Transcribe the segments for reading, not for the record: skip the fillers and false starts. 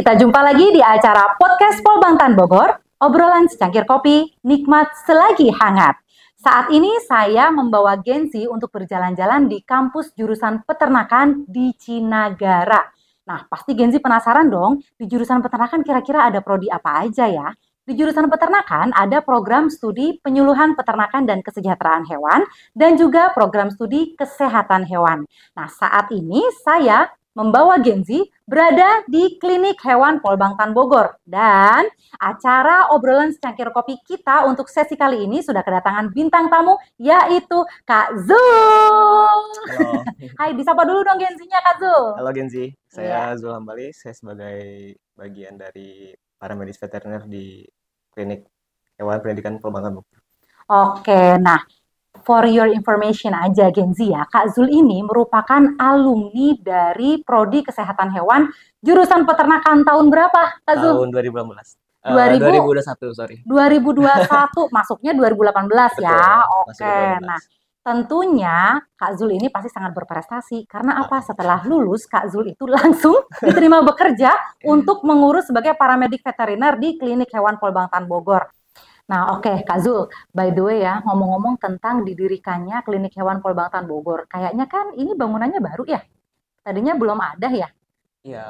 Kita jumpa lagi di acara Podcast Polbangtan Bogor, obrolan secangkir kopi, nikmat selagi hangat. Saat ini saya membawa Genzi untuk berjalan-jalan di kampus jurusan peternakan di Cinagara. Nah, pasti Genzi penasaran dong, di jurusan peternakan kira-kira ada prodi apa aja ya? Di jurusan peternakan ada program studi penyuluhan peternakan dan kesejahteraan hewan, dan juga program studi kesehatan hewan. Nah, saat ini saya membawa Genzi berada di Klinik Hewan Polbangtan Bogor. Dan acara obrolan secangkir kopi kita untuk sesi kali ini sudah kedatangan bintang tamu, yaitu Kak Zul. Halo. Hai, disapa dulu dong Genzinya Kak Zul. Halo Genzi, Iya. saya Zul Hambali, saya sebagai bagian dari paramedis veteriner di Klinik Hewan Pendidikan Polbangtan Bogor. Oke, nah for your information aja Genzi ya, Kak Zul ini merupakan alumni dari Prodi Kesehatan Hewan jurusan peternakan tahun berapa Kak Zul? Tahun 2018. 2000 2021, sorry. 2021, masuknya 2018 ya. Betul, masuk Oke, 2018. nah tentunya Kak Zul ini pasti sangat berprestasi. Karena apa? Setelah lulus, Kak Zul itu langsung diterima bekerja untuk mengurus sebagai paramedik veteriner di Klinik Hewan Polbangtan Bogor. Nah, oke, Kak Zul, by the way ya, ngomong-ngomong tentang didirikannya Klinik Hewan Polbangtan Bogor. Kayaknya kan ini bangunannya baru ya? Tadinya belum ada ya? Iya,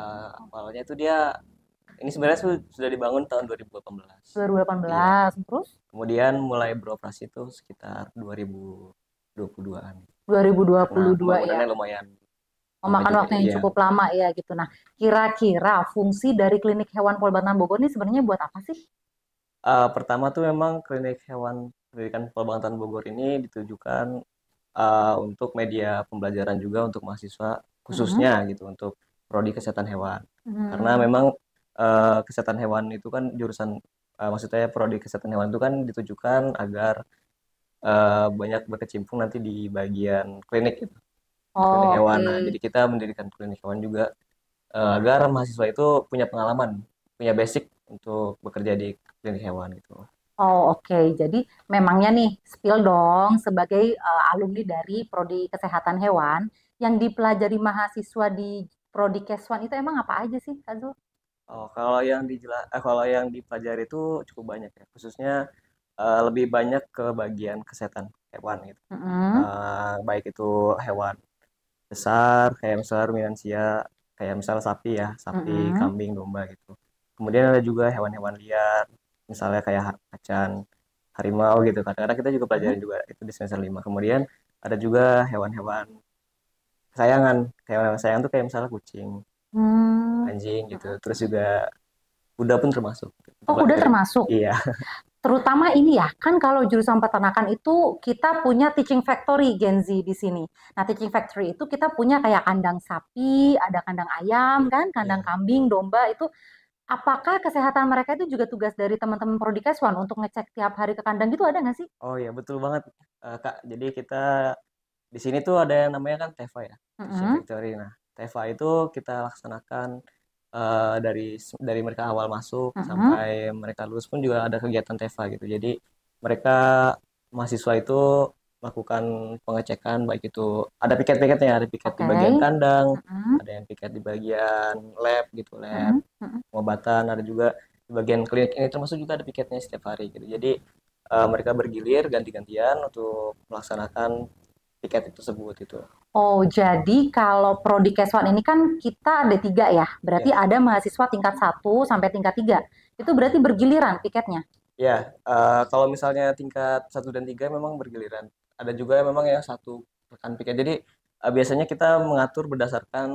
awalnya itu ini sebenarnya sudah dibangun tahun 2018. 2018, terus? Kemudian mulai beroperasi itu sekitar 2022-an. 2022 Karena ya? pembangunannya lumayan Memakan juga, waktu yang iya. cukup lama ya gitu. Nah, kira-kira fungsi dari Klinik Hewan Polbangtan Bogor ini sebenarnya buat apa sih? Pertama tuh memang Klinik Hewan Pendidikan Polbangtan Bogor ini ditujukan untuk media pembelajaran juga untuk mahasiswa khususnya gitu untuk prodi kesehatan hewan. Karena memang kesehatan hewan itu kan jurusan maksudnya prodi kesehatan hewan itu kan ditujukan agar banyak berkecimpung nanti di bagian klinik gitu. Klinik Oh, hewan. oke. Nah, jadi kita mendirikan klinik hewan juga agar mahasiswa itu punya pengalaman, punya basic untuk bekerja di klinik hewan gitu. Oh, oke. Jadi memangnya nih spill dong sebagai alumni dari Prodi Kesehatan Hewan yang dipelajari mahasiswa di Prodi Keswan itu emang apa aja sih, Kak Zul? Oh, kalau yang dipelajari itu cukup banyak ya, khususnya lebih banyak ke bagian kesehatan hewan gitu. Mm-mm. Baik itu hewan besar, kayak misalnya ruminansia, kayak misalnya sapi ya, sapi, Mm-mm. kambing, domba gitu. Kemudian ada juga hewan-hewan liar, misalnya kayak macan, harimau gitu. Kadang-kadang kita juga pelajarin juga itu di semester 5. Kemudian ada juga hewan-hewan kesayangan. Hewan kesayangan tuh kayak misalnya kucing, Hmm. anjing gitu. Terus juga kuda pun termasuk. Kita Oh, kuda pelajarin. termasuk. Iya. Terutama ini ya, kan kalau jurusan peternakan itu kita punya teaching factory Gen Z di sini. Nah, teaching factory itu kita punya kayak kandang sapi, ada kandang ayam kan, kandang Iya. kambing, domba itu. Apakah kesehatan mereka itu juga tugas dari teman-teman Prodi Keswan untuk ngecek tiap hari ke kandang gitu ada nggak sih? Oh iya, betul banget, Kak. Jadi kita di sini tuh ada yang namanya kan TEVA ya, Teaching Mm-mm. Factory. Nah, TEVA itu kita laksanakan dari mereka awal masuk Mm-mm. sampai mereka lulus pun juga ada kegiatan TEVA gitu. Jadi mereka mahasiswa itu melakukan pengecekan baik itu ada piket-piketnya, ada piket di Oke. bagian kandang, Mm-mm. ada yang piket di bagian lab gitu, lab Mm-mm. Mm-mm. pengobatan, ada juga di bagian klinik ini termasuk juga ada piketnya setiap hari gitu. Jadi mereka bergilir ganti-gantian untuk melaksanakan piket tersebut itu. Oh, jadi kalau Prodi Keswan ini kan kita ada 3 ya. Berarti Ya, ada mahasiswa tingkat 1 sampai tingkat 3. Itu berarti bergiliran tiketnya. ya. Kalau misalnya tingkat 1 dan 3 memang bergiliran. Ada juga yang memang yang satu rekan piket. Jadi biasanya kita mengatur berdasarkan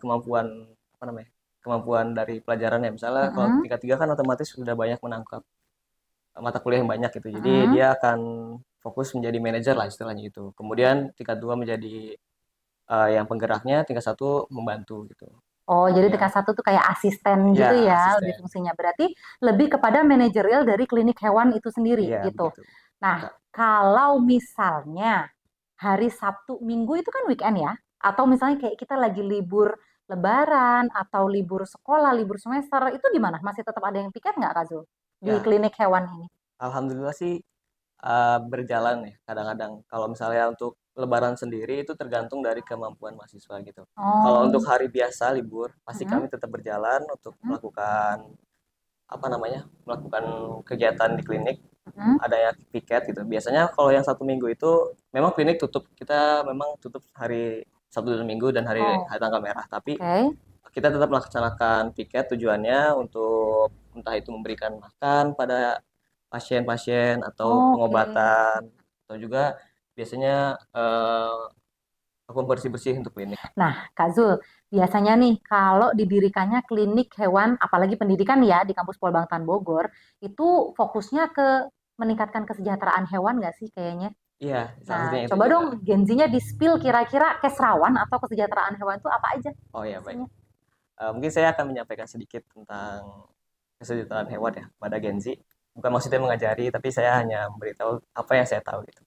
kemampuan apa namanya? Kemampuan dari pelajarannya. Misalnya kalau Mm-mm. tingkat 3 kan otomatis sudah banyak menangkap mata kuliah yang banyak gitu. Jadi Mm-mm. dia akan fokus menjadi manajer lah istilahnya itu. Kemudian tingkat 2 menjadi yang penggeraknya, tingkat 1 membantu gitu. Oh, jadi Ya, tingkat 1 tuh kayak asisten ya gitu ya, lebih asisten. fungsinya. Berarti lebih kepada manajerial dari klinik hewan itu sendiri Iya gitu. begitu. Nah, Kak. kalau misalnya hari Sabtu Minggu itu kan weekend ya, atau misalnya kayak kita lagi libur Lebaran atau libur sekolah, libur semester, itu gimana? Masih tetap ada yang piket nggak, Kak Zul? Di Ya, klinik hewan ini? alhamdulillah sih berjalan ya kadang-kadang. Kalau misalnya untuk Lebaran sendiri itu tergantung dari kemampuan mahasiswa gitu. Kalau untuk Oh. hari biasa libur, pasti Mm-mm. kami tetap berjalan untuk Mm-mm. melakukan kegiatan di klinik. Mm-mm. Ada ya piket gitu. Biasanya kalau yang 1 minggu itu memang klinik tutup. Kita memang tutup hari Sabtu dan Minggu dan hari Oh, hari tanggal merah. Tapi oke. kita tetap melaksanakan piket, tujuannya untuk entah itu memberikan makan pada pasien-pasien atau Oke. pengobatan atau juga biasanya aku bersih-bersih untuk klinik. Nah, Kak Zul, biasanya nih kalau didirikannya klinik hewan, apalagi pendidikan ya di kampus Polbangtan Bogor, itu fokusnya ke meningkatkan kesejahteraan hewan nggak sih kayaknya? Iya, salah Nah, satunya itu coba juga. dong Genzinya di-spill kira-kira keserawan atau kesejahteraan hewan itu apa aja Oh ya, baik. isinya? Mungkin saya akan menyampaikan sedikit tentang kesejahteraan hewan ya pada Gen Z. Bukan maksudnya mengajari, tapi saya hanya memberitahu apa yang saya tahu gitu.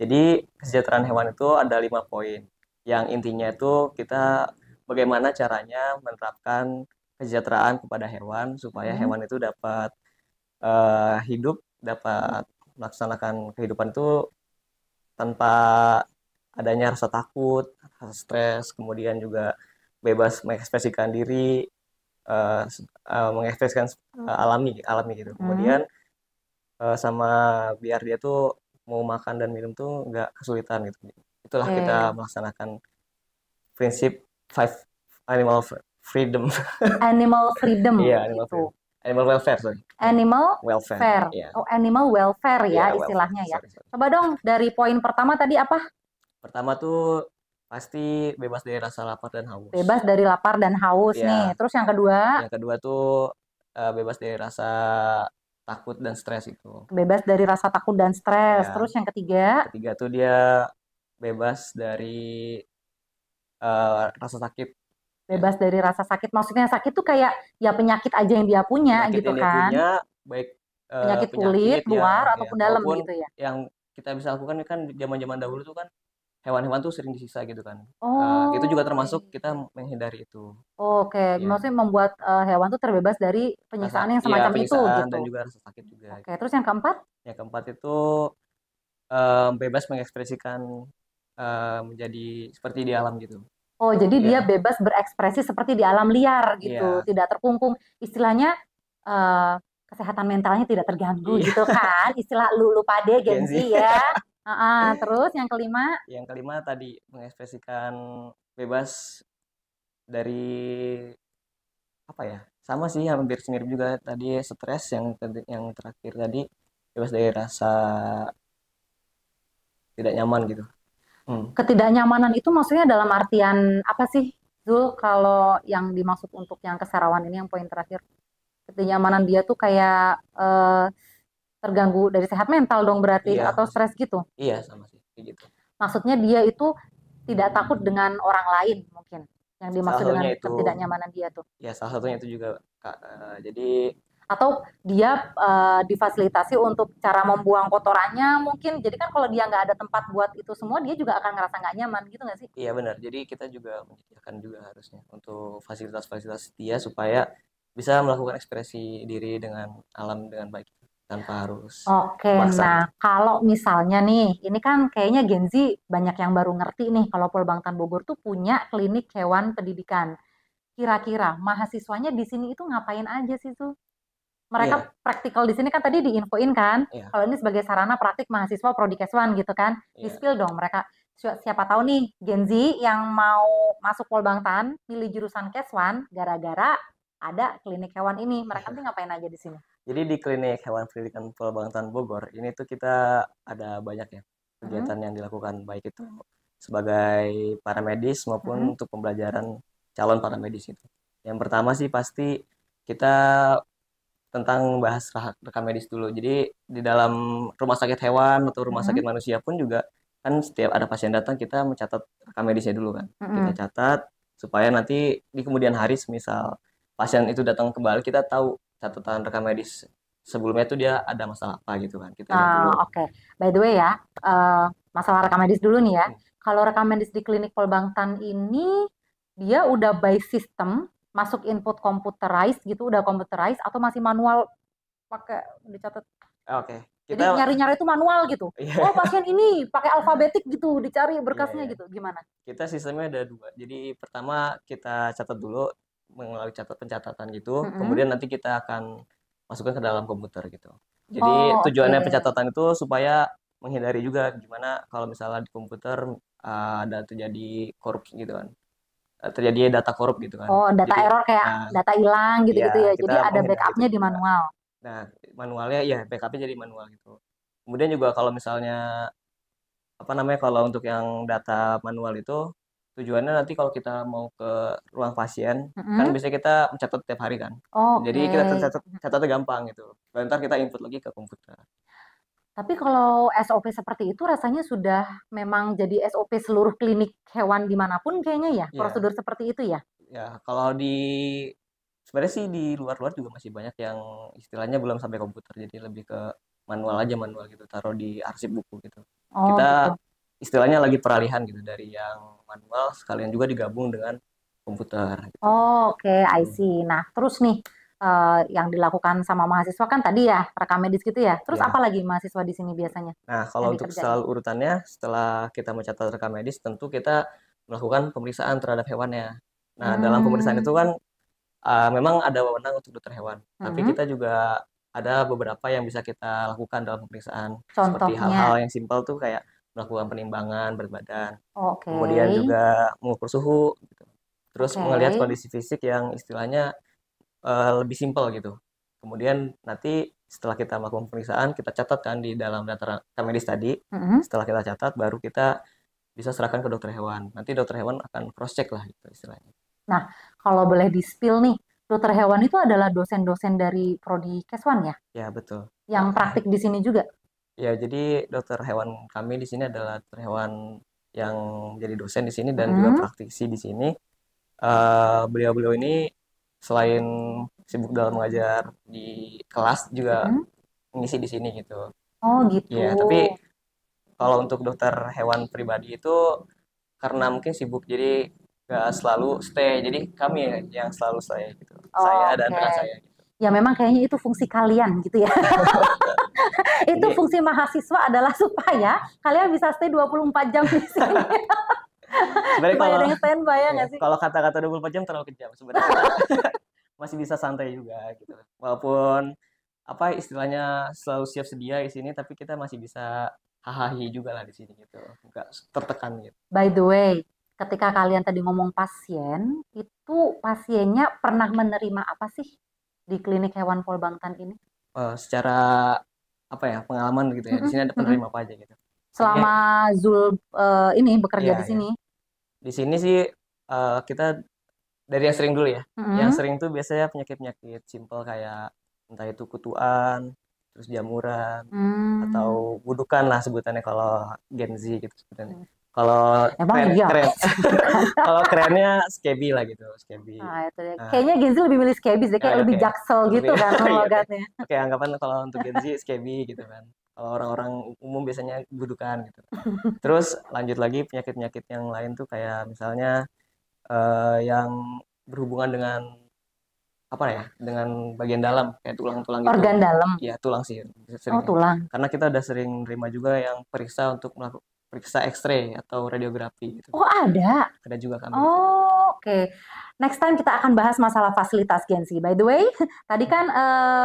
Jadi kesejahteraan hewan itu ada 5 poin. Yang intinya itu kita bagaimana caranya menerapkan kesejahteraan kepada hewan supaya Hmm. hewan itu dapat hidup, dapat melaksanakan kehidupan itu tanpa adanya rasa takut, rasa stres, kemudian juga bebas mengekspresikan diri, mengekspresikan alami alami gitu. Hmm. Kemudian sama biar dia tuh mau makan dan minum tuh nggak kesulitan gitu. Itulah kita Oke. melaksanakan prinsip five animal freedom. Animal freedom Iya, animal gitu. freedom. Animal welfare, sorry. Ya, Animal welfare. fair. Iya, Oh, animal welfare iya ya welfare. istilahnya ya. Sorry, sorry. Coba dong dari poin pertama tadi apa? Pertama tuh pasti bebas dari rasa lapar dan haus. Bebas dari lapar dan haus nih. Ya, Terus yang kedua, yang kedua tuh bebas dari rasa takut dan stres itu. bebas dari rasa takut dan stres. Ya, Terus yang ketiga, ketiga tuh dia bebas dari rasa sakit. Ya, bebas dari rasa sakit. Maksudnya sakit tuh kayak ya penyakit aja yang dia punya penyakit gitu yang dia kan. punya, baik Penyakit kulit, penyakit luar ya ataupun dalam maupun gitu ya. yang kita bisa lakukan kan di zaman-zaman dahulu tuh kan hewan-hewan tuh sering disisa gitu kan. Itu juga Oh, termasuk kita iya. menghindari itu. Oke, Ya, maksudnya membuat hewan tuh terbebas dari rasa penyiksaan yang ya semacam itu penyiksaan dan gitu. juga rasa sakit juga. Oke, terus yang keempat? Yang keempat itu bebas mengekspresikan menjadi seperti di alam gitu. Oh, jadi dia Iya, bebas berekspresi seperti di alam liar gitu, iya, tidak terkungkung. Istilahnya eh, kesehatan mentalnya tidak terganggu iya. gitu kan? Istilah lulu pade Gen Gen Z Z. ya. Terus yang kelima, Yang kelima tadi mengekspresikan bebas dari apa ya? Sama sih hampir mirip juga tadi stres yang terakhir tadi bebas dari rasa tidak nyaman gitu. Hmm. ketidaknyamanan itu maksudnya dalam artian apa sih, Zul? Kalau yang dimaksud untuk yang kesarawan ini yang poin terakhir, ketidaknyamanan dia tuh kayak terganggu dari sehat mental dong berarti Iya, atau stres gitu. iya sama sih kayak gitu. Maksudnya dia itu tidak takut dengan orang lain mungkin. Yang Salah dimaksud dengan satunya itu ketidaknyamanan dia tuh. ya salah satunya itu juga Kak. Jadi Atau dia difasilitasi untuk cara membuang kotorannya mungkin. Jadi kan kalau dia nggak ada tempat buat itu semua, dia juga akan ngerasa nggak nyaman gitu nggak sih? iya benar. Jadi kita juga menyediakan juga harusnya untuk fasilitas-fasilitas dia supaya bisa melakukan ekspresi diri dengan alam dengan baik tanpa harus Oke, terpaksa nah gitu. kalau misalnya nih, ini kan kayaknya Gen Z banyak yang baru ngerti nih kalau Polbangtan Bogor tuh punya klinik hewan pendidikan. Kira-kira mahasiswanya di sini itu ngapain aja sih tuh? Mereka Iya, praktikal di sini kan tadi diinfoin kan, iya, kalau ini sebagai sarana praktik mahasiswa Prodi Keswan gitu kan, iya. di-spill dong mereka. Siapa tahu nih Gen Z yang mau masuk Polbangtan, pilih jurusan Keswan, gara-gara ada klinik hewan ini. Mereka nanti ngapain aja di sini? Jadi di klinik hewan pendidikan Bangtan Bogor ini tuh kita ada banyak ya Mm-mm, kegiatan yang dilakukan baik itu sebagai para medis mm-mm, maupun untuk pembelajaran calon para medis itu. Yang pertama sih pasti kita tentang bahas rekam medis dulu. Jadi di dalam rumah sakit hewan atau rumah sakit mm-mm, manusia pun juga kan setiap ada pasien datang kita mencatat rekam medisnya dulu kan. Kita mm-mm. catat supaya nanti di kemudian hari misal pasien itu datang kembali kita tahu catatan rekam medis sebelumnya itu dia ada masalah apa gitu kan. Kita lihat dulu. Oke. By the way ya, eh, masalah rekam medis dulu nih ya. Hmm. Kalau rekam medis di klinik Polbangtan ini, dia udah by system, masuk input computerized gitu, udah computerized atau masih manual pakai dicatat? Oke, Jadi kita nyari-nyari itu manual gitu. iya Oh, pasien ini pakai alfabetik gitu, dicari iya berkasnya iya. gitu. Gimana? Kita sistemnya ada dua. Jadi pertama kita catat dulu melalui pencatatan gitu, Mm-mm. kemudian nanti kita akan masukkan ke dalam komputer gitu. Jadi Oh, oke. tujuannya pencatatan itu supaya menghindari juga gimana kalau misalnya di komputer ada terjadi korup gitu kan. Terjadi data korup gitu kan. Oh, data Jadi error kayak nah, data hilang ya gitu-gitu ya. kita Jadi ada menghindari itu backupnya di juga. manual. Nah, manualnya ya backupnya jadi manual gitu. Kemudian juga kalau misalnya apa namanya kalau untuk yang data manual itu tujuannya nanti kalau kita mau ke ruang pasien kan Mm-mm. biasanya kita mencatat tiap hari kan. Jadi Oke. kita catatnya gampang gitu. Dan ntar kita input lagi ke komputer. Tapi kalau SOP seperti itu rasanya sudah memang jadi SOP seluruh klinik hewan dimanapun kayaknya ya, Ya, prosedur seperti itu ya. ya kalau di sebenarnya sih di luar-luar juga masih banyak yang istilahnya belum sampai komputer jadi lebih ke manual aja manual gitu taruh di arsip buku gitu. Oh gitu. Kita istilahnya lagi peralihan gitu dari yang manual sekalian juga digabung dengan komputer gitu. Oh, oke, I Hmm. see. Nah, terus nih yang dilakukan sama mahasiswa kan tadi ya rekam medis gitu ya. Terus apa Ya. lagi mahasiswa di sini biasanya Nah, kalau yang untuk dikerjain? selalu urutannya setelah kita mencatat rekam medis tentu kita melakukan pemeriksaan terhadap hewannya. Nah, dalam pemeriksaan itu Hmm. kan memang ada wewenang untuk dokter hewan, tapi Hmm. kita juga ada beberapa yang bisa kita lakukan dalam pemeriksaan, seperti Contohnya, hal-hal yang simpel tuh kayak melakukan penimbangan berat badan, oke, kemudian juga mengukur suhu, gitu. Terus oke. melihat kondisi fisik yang istilahnya lebih simpel gitu. Kemudian nanti setelah kita melakukan pemeriksaan, kita catatkan di dalam data rekam medis tadi. Hmm. Setelah kita catat, baru kita bisa serahkan ke dokter hewan. Nanti dokter hewan akan cross check lah gitu istilahnya. Nah, kalau boleh di-spill nih, dokter hewan itu adalah dosen-dosen dari Prodi Keswan ya, Ya betul. yang praktik di sini juga. Ya, jadi dokter hewan kami di sini adalah dokter hewan yang jadi dosen di sini dan juga Hmm. praktisi di sini. Beliau-beliau ini selain sibuk dalam mengajar di kelas juga Hmm. mengisi di sini gitu. Oh gitu. Ya, tapi kalau untuk dokter hewan pribadi itu karena mungkin sibuk jadi nggak selalu stay. Jadi kami yang selalu stay gitu. Saya dan Oke. rekan saya gitu. Ya memang kayaknya itu fungsi kalian gitu ya. Itu Jadi fungsi mahasiswa adalah supaya kalian bisa stay 24 jam di sini. sebenarnya Supaya kalau ada yang standby ya ya, nggak sih? kalau kata-kata 24 jam terlalu kejam. Sebenarnya kita masih bisa santai juga gitu. Walaupun apa istilahnya selalu siap sedia di sini, tapi kita masih bisa hahaha juga lah di sini gitu. Enggak tertekan gitu. By the way, ketika kalian tadi ngomong pasien, itu pasiennya pernah menerima apa sih di klinik hewan Polbangtan ini? Secara apa ya pengalaman gitu ya. Di Mm-mm, sini ada mm-mm. penerima apa aja gitu. Ini Selama Zul ini bekerja ya di ya. sini. Di sini sih kita dari yang sering dulu ya. Yang Mm-mm. sering tuh biasanya penyakit-penyakit simpel kayak entah itu kutuan, terus jamuran, atau Hmm. wudukan lah sebutannya kalau Gen Z gitu sebutannya. Kalau Emang keren iya, keren bukan? kalau kerennya skebi lah gitu, skebi. Nah, itu deh. Nah, Kayaknya Gen Z lebih milih skebis deh, ya, kayak ya, lebih oke. jaksel Lebih gitu kan iya oke. logatnya. Oke, anggapan kalau untuk Gen Z skebi gitu kan. Kalau orang-orang umum biasanya wudukan gitu. Terus lanjut lagi penyakit-penyakit yang lain tuh kayak misalnya yang berhubungan dengan apa ya dengan bagian dalam kayak tulang-tulang gitu. Organ dalam. Ya tulang sih Oh, seringnya tulang. karena kita udah sering nerima juga yang periksa untuk melakukan periksa X-ray atau radiografi gitu Oh, ada. ada juga kami di sini. Oh, oke. Next time kita akan bahas masalah fasilitas Gen Z. By the way, tadi kan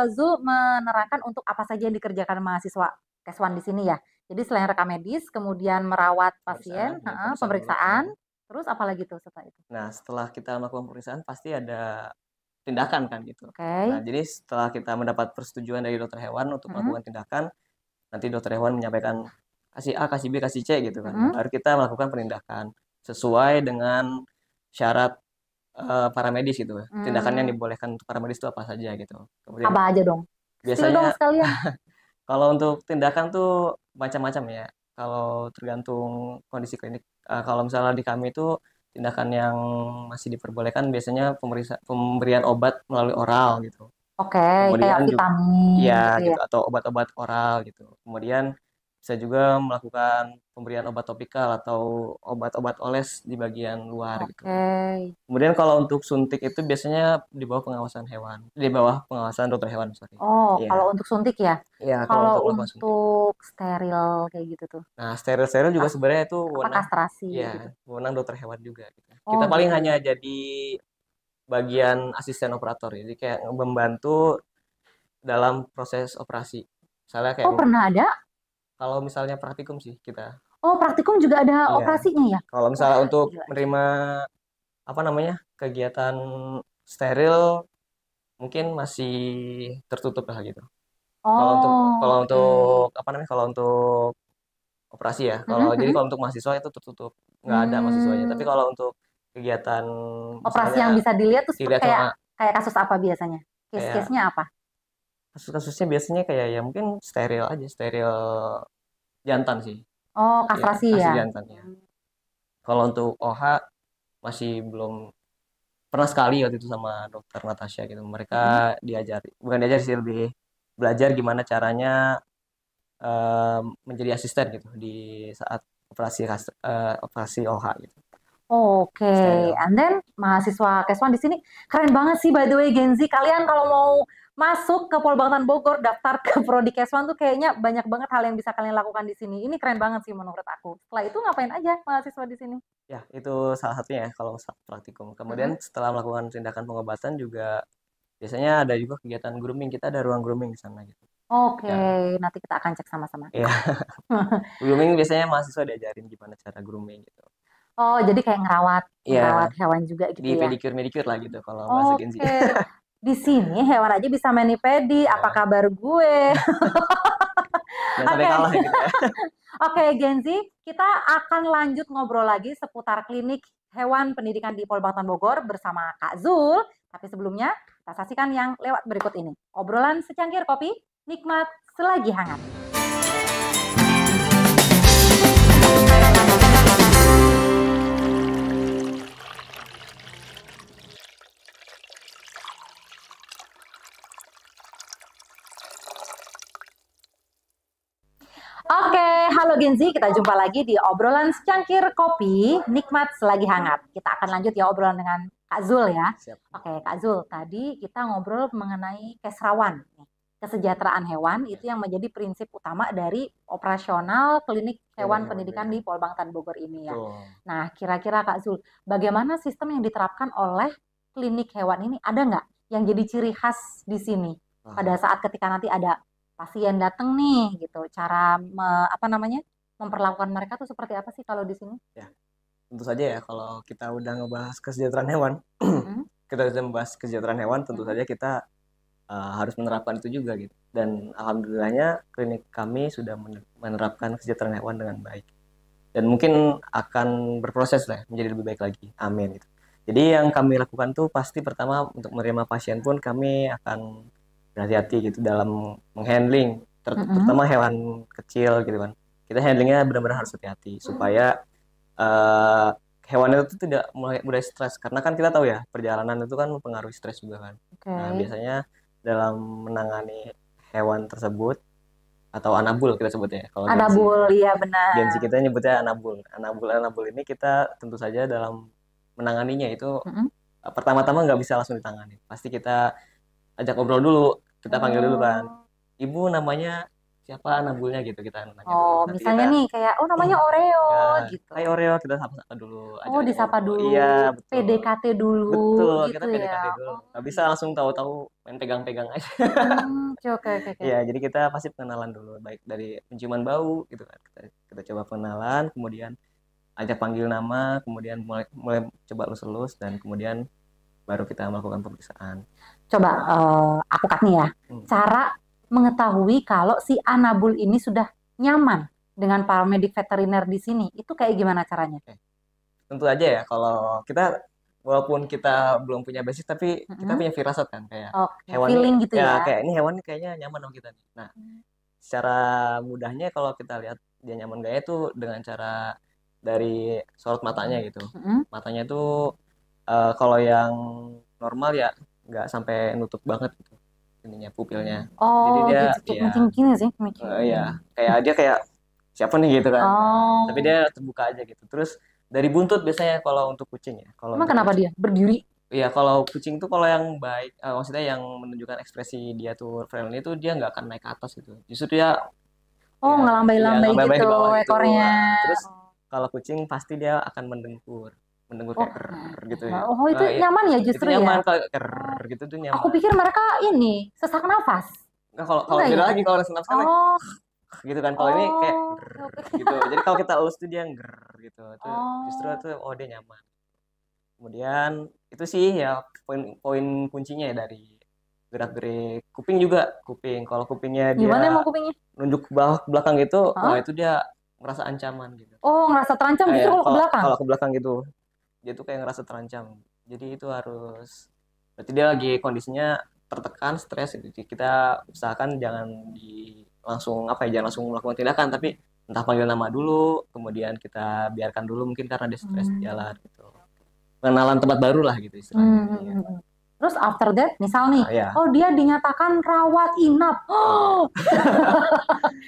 Zul menerangkan untuk apa saja yang dikerjakan mahasiswa Keswan di sini ya. Jadi selain rekam medis, kemudian merawat Pemeriksaan pasien, ya pemeriksaan dulu. pemeriksaan, terus apa lagi tuh setelah itu? Nah setelah kita melakukan pemeriksaan pasti ada tindakan kan gitu. Nah Oke. jadi setelah kita mendapat persetujuan dari dokter hewan untuk Mm-mm. melakukan tindakan nanti dokter hewan menyampaikan kasih A kasih B kasih C gitu kan. Nah, Mm-mm. baru kita melakukan penindakan sesuai dengan syarat para medis gitu. Tindakan yang Hmm, dibolehkan untuk para medis itu apa saja gitu. Kemudian apa aja dong? Spill dong biasanya sekalian. kalau untuk tindakan tuh macam-macam ya. Kalau tergantung kondisi klinik. Kalau misalnya di kami itu tindakan yang masih diperbolehkan biasanya pemberian obat melalui oral gitu. Oke, kayak Kemudian juga vitamin ya gitu ya. gitu atau obat-obat oral gitu. Kemudian Bisa juga melakukan pemberian obat topikal atau obat-obat oles di bagian luar gitu. Oke. Kemudian kalau untuk suntik itu biasanya di bawah pengawasan hewan, di bawah pengawasan dokter hewan, sorry. Oh, kalau Iya, untuk suntik ya? iya kalau Kalau untuk melakukan suntik. untuk steril kayak gitu tuh, Nah, steril-steril juga kas- sebenarnya itu apa wewenang, kastrasi ya, gitu. wewenang dokter hewan juga gitu. Oh Kita paling gitu hanya ya. jadi bagian asisten operator, jadi kayak membantu dalam proses operasi. Misalnya kayak Oh pernah ada? kalau misalnya praktikum sih kita. Oh praktikum juga ada Iya. operasinya ya? Kalau Wah misalnya untuk gila gila. menerima apa namanya kegiatan steril mungkin masih tertutup lah gitu. Kalau untuk Oh kalau oke. untuk apa namanya kalau untuk operasi ya. Kalau Mm-mm, jadi mm-mm. kalau untuk mahasiswa itu tertutup, nggak ada mahasiswanya. Tapi Hmm, kalau untuk kegiatan operasi misalnya yang bisa dilihat tuh dilihat kayak sama kayak kasus apa biasanya? kayak Case-case-nya apa? kasus-kasusnya biasanya kayak ya mungkin steril aja, steril jantan sih. Oh Ya, kastrasi kasih ya. jantan ya. Kalau untuk OH masih belum pernah sekali waktu itu sama dokter Natasha gitu. Mereka Mm-mm. diajari, bukan diajari sih lebih belajar gimana caranya menjadi asisten gitu di saat operasi OH gitu. Oke, Steril. and then mahasiswa Keswan di sini keren banget sih by the way Gen Z. Kalian kalau mau masuk ke Polbangtan Bogor, daftar ke Prodi Keswan tuh kayaknya banyak banget hal yang bisa kalian lakukan di sini. Ini keren banget sih menurut aku. Setelah itu ngapain aja mahasiswa di sini? Ya, itu salah satunya ya kalau saat praktikum. Kemudian Mm-mm. setelah melakukan tindakan pengobatan juga biasanya ada juga kegiatan grooming. Kita ada ruang grooming di sana gitu. Oke, Ya, nanti kita akan cek sama-sama. ya. Grooming biasanya mahasiswa diajarin gimana cara grooming gitu. Oh, jadi kayak ngerawat Ya, ngerawat hewan juga di gitu ya. pedicure medicure lah gitu kalau bahasa Gen Z. Oke, di sini hewan aja bisa mani-pedi. Apa Ya, kabar gue? jangan sampai Oke, kalah ya kita ya. oke, Genzi, kita akan lanjut ngobrol lagi seputar klinik hewan pendidikan di Polbangtan Bogor bersama Kak Zul. Tapi sebelumnya, kita saksikan yang lewat berikut ini. Obrolan secangkir kopi, nikmat selagi hangat. Oke, halo Genzi, kita jumpa lagi di obrolan secangkir kopi, nikmat selagi hangat. Kita akan lanjut ya obrolan dengan Kak Zul ya. Siap. Oke, Kak Zul, tadi kita ngobrol mengenai kesrawan, kesejahteraan hewan itu yang menjadi prinsip utama dari operasional klinik hewan pendidikan di Polbangtan Bogor ini ya. Betul. Nah, kira-kira Kak Zul, bagaimana sistem yang diterapkan oleh klinik hewan ini? Ada nggak yang jadi ciri khas di sini pada saat ketika nanti ada pasien datang nih gitu, cara apa namanya memperlakukan mereka tuh seperti apa sih kalau di sini? Ya, tentu saja ya kalau kita udah ngebahas kesejahteraan hewan, Mm-mm, kita sudah membahas kesejahteraan hewan, tentu mm-mm, saja kita harus menerapkan itu juga gitu. Dan alhamdulillahnya klinik kami sudah menerapkan kesejahteraan hewan dengan baik. Dan mungkin akan berproses lah menjadi lebih baik lagi. Amin gitu. Jadi yang kami lakukan tuh pasti pertama untuk menerima pasien pun kami akan berhati-hati gitu dalam menghandling mm-mm. terutama hewan kecil gitu kan. Kita handlingnya benar-benar harus hati-hati supaya eh, hewan itu tuh tidak mulai mudah stres karena kan kita tahu ya perjalanan itu kan mempengaruhi stres juga kan. Nah, Oke. biasanya dalam menangani hewan tersebut atau anabul kita sebutnya ya, kalau Ada Genzi. bul, iya Genzi benar. kita nyebutnya anabul. Anabul ini kita tentu saja dalam menanganinya itu Mm-mm. pertama-tama nggak bisa langsung ditangani. Pasti kita ajak ngobrol dulu, kita panggil dulu kan. Oh. Ibu namanya siapa anabulnya gitu kita nanya Oh, dulu. Nanti misalnya kita nih kayak oh namanya Oreo ya, gitu. hai Oreo kita sapa-sapa dulu, Oh, ajak disapa ngobrol. dulu, Iya, betul. PDKT dulu Betul, kita gitu ya. PDKT dulu. Oh, Nggak bisa gitu. langsung tahu-tahu main pegang-pegang aja. Oke, oke, oke, oke. Iya, jadi kita pasti pengenalan dulu, baik dari penciuman bau gitu kan. Kita coba pengenalan, kemudian ajak panggil nama, kemudian mulai mulai coba elus-elus dan kemudian baru kita melakukan pemeriksaan. Coba aku kat nih ya. Hmm. Cara mengetahui kalau si Anabul ini sudah nyaman dengan paramedik veteriner di sini, itu kayak gimana caranya? Oke. Tentu aja ya kalau kita walaupun kita belum punya basic tapi kita Mm-mm. punya firasat kan kayak Oke, hewan ini feeling gitu ya ya. kayak ini hewan ini kayaknya nyaman sama kita nih. Nah, secara mudahnya kalau kita lihat dia nyaman gaya itu dengan cara dari sorot matanya gitu. Mm-mm. Matanya itu kalau yang normal ya nggak sampai nutup banget gitu ininya pupilnya. Jadi Oh, dia gitu. Kayak ya micin gini sih, micin. ya kayak dia kayak siapa nih gitu kan. Oh. Tapi dia terbuka aja gitu. Terus dari buntut biasanya kalau untuk kucing ya. Kalau Emang untuk kenapa kucing, dia berdiri? iya kalau kucing tuh kalau yang baik, maksudnya yang menunjukkan ekspresi dia tuh friendly itu dia nggak akan naik ke atas gitu. Justru dia Oh, ya ya ngelambai-lambai nggak baik gitu di bawah gitu. ekornya. Terus kalau kucing pasti dia akan mendengkur, mendengkur Oh, kayak ker gitu ya. oh itu Iya, nyaman ya itu justru ya. nyaman kalau ker Oh, gitu tuh aku nyaman. pikir mereka ini sesak nafas. Nah, kalau kalau Enggak beda ya? lagi kalau senam kan Oh, gitu kan. Kalau ini kayak oh, ger oke. gitu. Jadi kalau kita elus tuh dia ger gitu. Itu justru Oh, itu oh dia nyaman. Kemudian itu sih ya poin-poin kuncinya ya dari gerak-gerik kuping juga. Kuping kalau kupingnya dia gimana emang kupingnya? nunduk ke bawah ke belakang gitu, wah Hah? itu dia ngerasa ancaman gitu. Oh, ngerasa terancam Ah justru ya, kalau ke kalau belakang. kalau ke belakang gitu, dia tuh kayak ngerasa terancam. Jadi itu harus, berarti dia lagi kondisinya tertekan, stres gitu. Jadi kita usahakan jangan langsung apa ya, jangan langsung melakukan tindakan, tapi entah panggil nama dulu, kemudian kita biarkan dulu mungkin karena dia stres di Hmm. jalan gitu. Pengenalan tempat baru lah gitu istilahnya. Hmm, hmm, Iya. hmm, hmm. Terus after that, misal nih, Ah ya. oh dia dinyatakan rawat inap. Oh iya. Oh,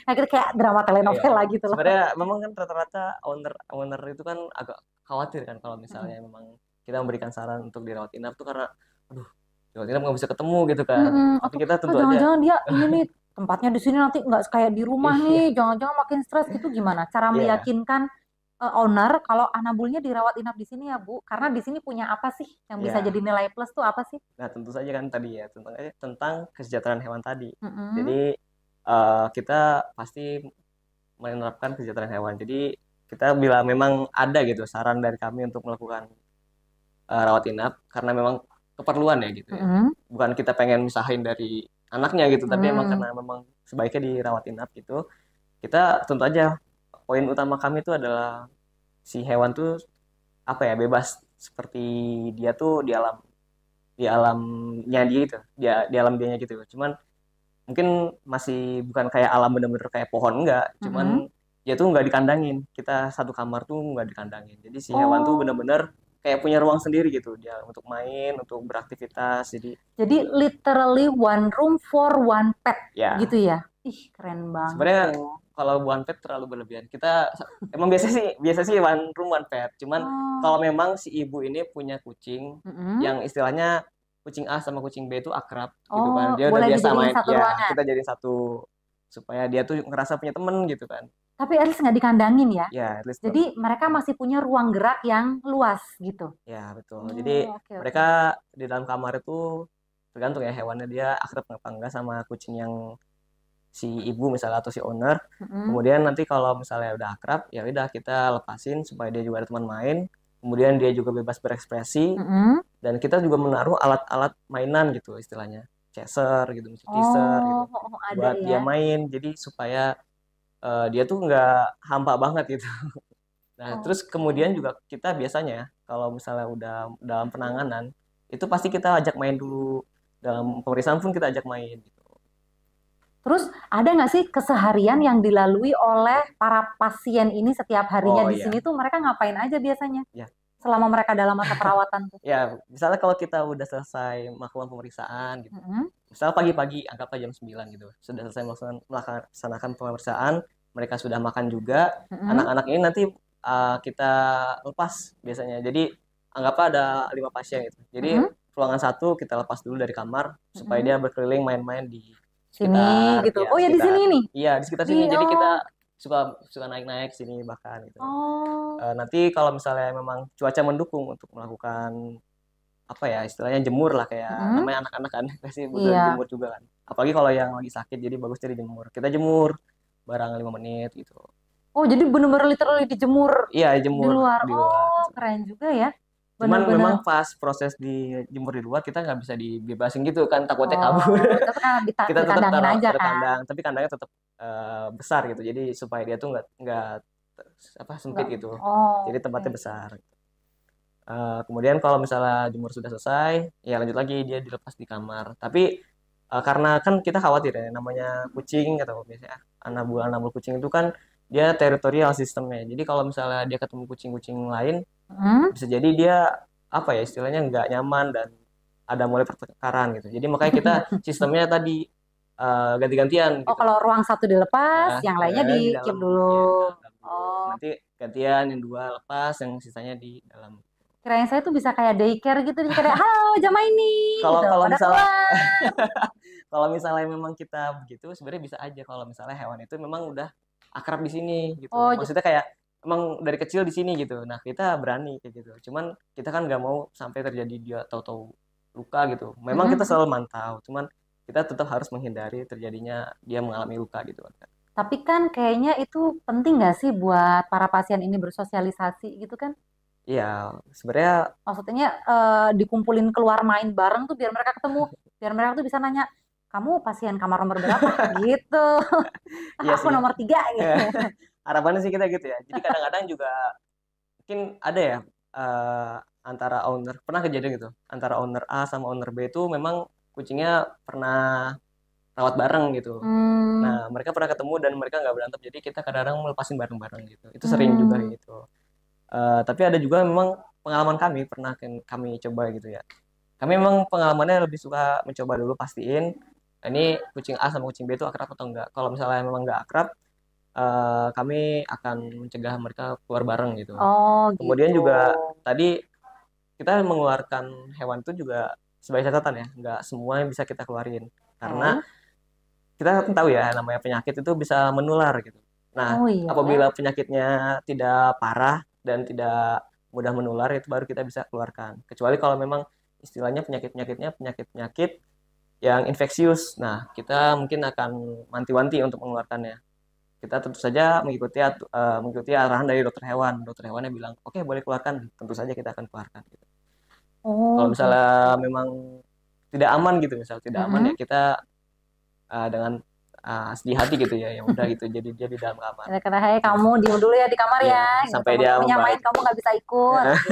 nah, kita kayak drama Iya. telenovela gitu loh. Sebenarnya memang kan rata-rata owner owner itu kan agak khawatir kan kalau Mm-mm. misalnya memang kita memberikan saran untuk dirawat inap tuh karena aduh, dirawat inap nggak bisa ketemu gitu kan. Mm-mm. Tapi Atau kita oh, tentu aja jangan-jangan dia ini nih tempatnya di sini nanti nggak kayak di rumah nih, iya, jangan-jangan makin stres gitu gimana? Cara iya, meyakinkan owner kalau anabulnya dirawat inap di sini ya Bu, karena di sini punya apa sih yang bisa jadi iya. nilai plus tuh apa sih? Nah, tentu saja kan tadi ya tentang kesejahteraan hewan tadi. Mm-mm. Jadi kita pasti menerapkan kesejahteraan hewan. Jadi kita bila memang ada gitu saran dari kami untuk melakukan rawat inap karena memang keperluan ya gitu ya. Mm-mm. Bukan kita pengen misahin dari anaknya gitu, tapi emang Mm. karena memang sebaiknya dirawat inap gitu. Kita tentu aja poin utama kami itu adalah si hewan tuh apa ya bebas seperti dia tuh di alamnya dia gitu, di alam dianya gitu. Cuman mungkin masih bukan kayak alam bener-bener kayak pohon enggak, Mm-mm. cuman dia tuh nggak dikandangin. Kita satu kamar tuh nggak dikandangin. Jadi si hewan tuh Oh, bener-bener kayak punya ruang sendiri gitu dia untuk main, untuk beraktivitas. Jadi jadi literally one room for one pet gitu ya ya? Ih, keren banget sebenarnya loh. kalau one pet terlalu berlebihan. Kita emang biasa sih one room one pet. Cuman Oh, kalau memang si ibu ini punya kucing mm-mm. yang istilahnya kucing A sama kucing B itu akrab gitu Oh, kan. Dia udah boleh biasa dijadiin main. satu Ya, ruangan. kita jadi satu supaya dia tuh ngerasa punya temen gitu kan. Tapi at least nggak dikandangin ya. Ya, at least Jadi mereka masih punya ruang gerak yang luas gitu. ya betul. Jadi Oh, oke mereka oke. di dalam kamar itu tergantung ya hewannya dia akrab apa enggak sama kucing yang si ibu misalnya atau si owner. Mm-mm. Kemudian nanti kalau misalnya udah akrab, ya udah kita lepasin supaya dia juga ada teman main. Kemudian dia juga bebas berekspresi Mm-mm. dan kita juga menaruh alat-alat mainan gitu istilahnya. Chaser gitu, misalnya teaser gitu. Oh, ada Buat dia ya. main. Jadi supaya dia tuh nggak hampa banget gitu. Nah, terus kemudian Oke. juga kita biasanya kalau misalnya udah dalam penanganan, itu pasti kita ajak main dulu. Dalam pemeriksaan pun kita ajak main gitu. Terus ada nggak sih keseharian yang dilalui oleh para pasien ini setiap harinya Oh di iya, sini tuh mereka ngapain aja biasanya ya. selama mereka dalam masa perawatan tuh? Ya, misalnya kalau kita udah selesai melakukan pemeriksaan gitu. Mm-mm. Misalnya pagi-pagi, anggaplah jam 9 gitu. Sudah selesai melaksanakan pemeriksaan, mereka sudah makan juga. Mm-mm. Anak-anak ini nanti kita lepas biasanya. Jadi anggaplah ada 5 pasien gitu. Jadi Mm-mm. ruangan satu kita lepas dulu dari kamar supaya Mm-mm. dia berkeliling main-main di Sini sekitar gitu. ya Oh ya di sini sekitar nih. iya di sekitar Di sini. Jadi oh kita suka suka naik-naik sini bahkan gitu. oh. Nanti kalau misalnya memang cuaca mendukung untuk melakukan apa ya istilahnya jemur lah kayak Mm-mm. namanya anak-anak kan pasti butuh Iya. dijemur juga kan apalagi kalau yang lagi sakit jadi bagus jadi jemur kita jemur barang 5 menit gitu Oh jadi bener-bener literally dijemur iya di jemur luar. di luar Oh keren juga ya. cuman Bener-bener. memang pas proses dijemur di luar kita nggak bisa dibebasin gitu kan takutnya kabur Oh tapi kan kita tetap dikandangin taruh aja taruh kan. kandang tapi kandangnya tetap besar gitu jadi supaya dia tuh nggak apa sempit Enggak. gitu Oh jadi oke. tempatnya besar. Kemudian kalau misalnya jemur sudah selesai, ya lanjut lagi dia dilepas di kamar. Tapi karena kan kita khawatir ya, namanya kucing atau biasanya anabul kucing itu kan dia teritorial sistemnya. Jadi kalau misalnya dia ketemu kucing-kucing lain, Hmm? bisa jadi dia apa ya istilahnya nggak nyaman dan ada mulai pertengkaran gitu. Jadi makanya kita sistemnya tadi ganti-gantian Oh, gitu. kalau ruang satu dilepas, Nah, yang lainnya di di keep dalam, ya di dulu. dalam dulu. Oh, Nanti gantian yang 2 lepas, yang sisanya di dalam. kirain saya tuh bisa kayak daycare gitu, jadi kayak halo jam main nih, Kalau gitu. kalau Pada misalnya keluar. kalau misalnya memang kita begitu, sebenarnya bisa aja kalau misalnya hewan itu memang udah akrab di sini Oh, gitu. Maksudnya kayak emang dari kecil di sini gitu. Nah, kita berani kayak gitu. Cuman kita kan nggak mau sampai terjadi dia tahu-tahu luka gitu. Memang kita mm-mm. selalu mantau, cuman kita tetap harus menghindari terjadinya dia mengalami luka gitu kan. Tapi kan kayaknya itu penting nggak sih buat para pasien ini bersosialisasi gitu kan? Iya, sebenarnya Maksudnya dikumpulin keluar main bareng tuh biar mereka ketemu, biar mereka tuh bisa nanya, kamu pasien kamar nomor berapa? Gitu. Ah, iya aku sih. nomor 3 gitu. Harapannya sih kita gitu ya. Jadi kadang-kadang juga mungkin ada ya eh, antara owner pernah kejadian gitu antara owner A sama owner B itu memang kucingnya pernah rawat bareng gitu. Nah, Hmm, mereka pernah ketemu dan mereka nggak berantem, jadi kita kadang-kadang melepasin bareng-bareng gitu. Itu sering juga hmm. gitu. Tapi ada juga memang pengalaman kami pernah kami coba gitu ya. Kami memang pengalamannya lebih suka mencoba dulu pastiin ini kucing A sama kucing B itu akrab atau enggak. Kalau misalnya memang nggak akrab, kami akan mencegah mereka keluar bareng gitu. Oh Kemudian gitu. juga tadi kita mengeluarkan hewan itu juga sebagai catatan ya, nggak semua yang bisa kita keluarin. Karena Oke. kita kan tahu ya, namanya penyakit itu bisa menular gitu. Nah, Oh iya ya. apabila penyakitnya tidak parah dan tidak mudah menular, itu baru kita bisa keluarkan. Kecuali kalau memang istilahnya penyakit-penyakitnya penyakit-penyakit yang infeksius. Nah, kita mungkin akan wanti-wanti untuk mengeluarkannya. Kita tentu saja mengikuti arahan dari dokter hewan. Dokter hewannya bilang, oke boleh keluarkan, tentu saja kita akan keluarkan. Gitu. Oh Kalau misalnya gitu. memang tidak aman gitu, misal tidak aman ya Mm-mm. kita dengan sedih hati gitu ya, yang udah gitu, jadi dia di dalam kamar. Kata-kata, hey kamu diem dulu ya di kamar Ya, ya, gitu. sampai dia Temen-temennya main membaik. kamu nggak bisa ikut, gitu.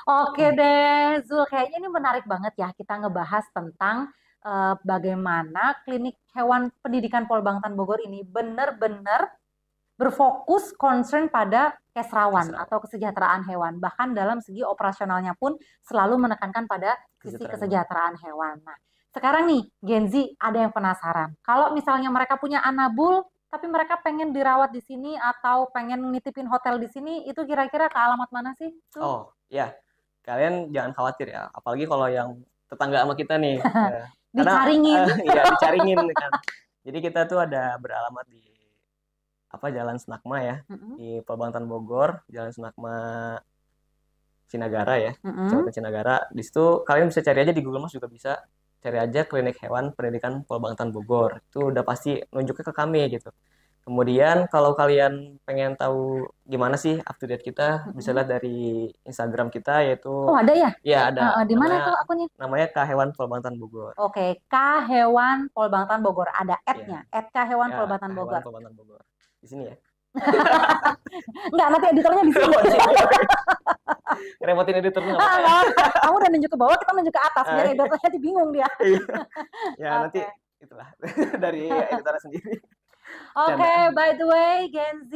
Oke deh, Zul. Kayaknya ini menarik banget ya kita ngebahas tentang bagaimana klinik hewan pendidikan Polbangtan Bogor ini benar-benar berfokus concern pada kesrawan Keserawan, atau kesejahteraan hewan. Bahkan dalam segi operasionalnya pun selalu menekankan pada sisi kesejahteraan hewan. kesejahteraan hewan. Nah, sekarang nih, Gen Z ada yang penasaran. Kalau misalnya mereka punya anabul, tapi mereka pengen dirawat di sini atau pengen nitipin hotel di sini, itu kira-kira ke alamat mana sih? Tuh. Oh ya, kalian jangan khawatir ya, apalagi kalau yang tetangga sama kita nih ya. Karena Dicaringin. ya dicaringin kan. Jadi kita tuh ada beralamat di Jalan Senakma ya, Mm-mm, di Pelbangtan Bogor, Jalan Senakma Cinagara ya, mm-mm. Kecamatan Cinagara. Di situ kalian bisa cari aja di Google Maps, juga bisa cari aja klinik hewan pendidikan Polbangtan Bogor. Itu udah pasti nunjuknya ke kami gitu. Kemudian kalau kalian pengen tahu gimana sih up to date kita, bisa Mm-mm. lihat dari Instagram kita, yaitu Oh, ada ya? ya ada Di mana tuh namanya akunnya? namanya K Hewan Polbangtan Bogor. Oke, K Hewan Polbangtan Bogor. Ada Ya, ad-nya, K Hewan ya K Polbangtan Hewan Bogor. Polbangtan Bogor. Di sini ya. Enggak, nanti editornya di sini. Oh, di sini. Remotin editor nggak Ah, apa-apa ya. nggak apa. Kamu udah nunjuk ke bawah, kita nunjuk ke atas. Biar Ah, editornya nanti bingung dia. iya. Ya nanti Oke. itulah dari editornya sendiri. Oke, Canda. by the way, Gen Z,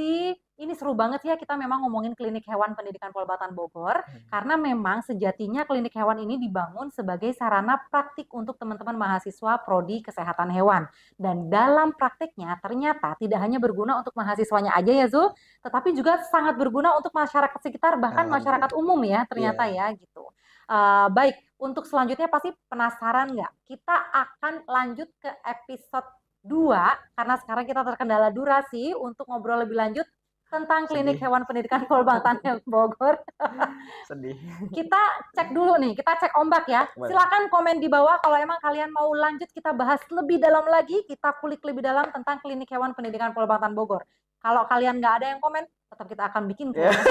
ini seru banget ya kita memang ngomongin klinik hewan pendidikan Polbatan Bogor, karena memang sejatinya klinik hewan ini dibangun sebagai sarana praktik untuk teman-teman mahasiswa prodi kesehatan hewan. Dan dalam praktiknya ternyata tidak hanya berguna untuk mahasiswanya aja ya Zul, tetapi juga sangat berguna untuk masyarakat sekitar, bahkan Alhamdulillah. masyarakat umum ya ternyata Iya. ya gitu. Baik, untuk selanjutnya pasti penasaran nggak? Kita akan lanjut ke episode 2 karena sekarang kita terkendala durasi untuk ngobrol lebih lanjut tentang klinik Sedih. hewan pendidikan Polbangtan Bogor. Sedih. Kita cek dulu nih, kita cek ombak ya. Boleh. Silakan komen di bawah kalau emang kalian mau lanjut kita bahas lebih dalam lagi, kita kulik lebih dalam tentang klinik hewan pendidikan Polbangtan Bogor. Kalau kalian nggak ada yang komen, tetap kita akan bikin Ya, kayaknya.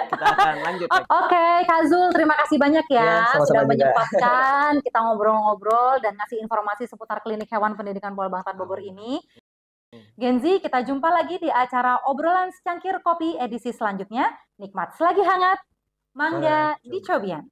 kita akan lanjut lagi. Oke, Kak Zul, terima kasih banyak Ya, ya sudah sama-sama juga. menyempatkan kita ngobrol-ngobrol dan ngasih informasi seputar klinik hewan pendidikan Polbangtan Bogor Alhamdulillah. ini. Genzi, kita jumpa lagi di acara obrolan secangkir kopi edisi selanjutnya. Nikmat selagi hangat, mangga Mangga, coba. dicobian.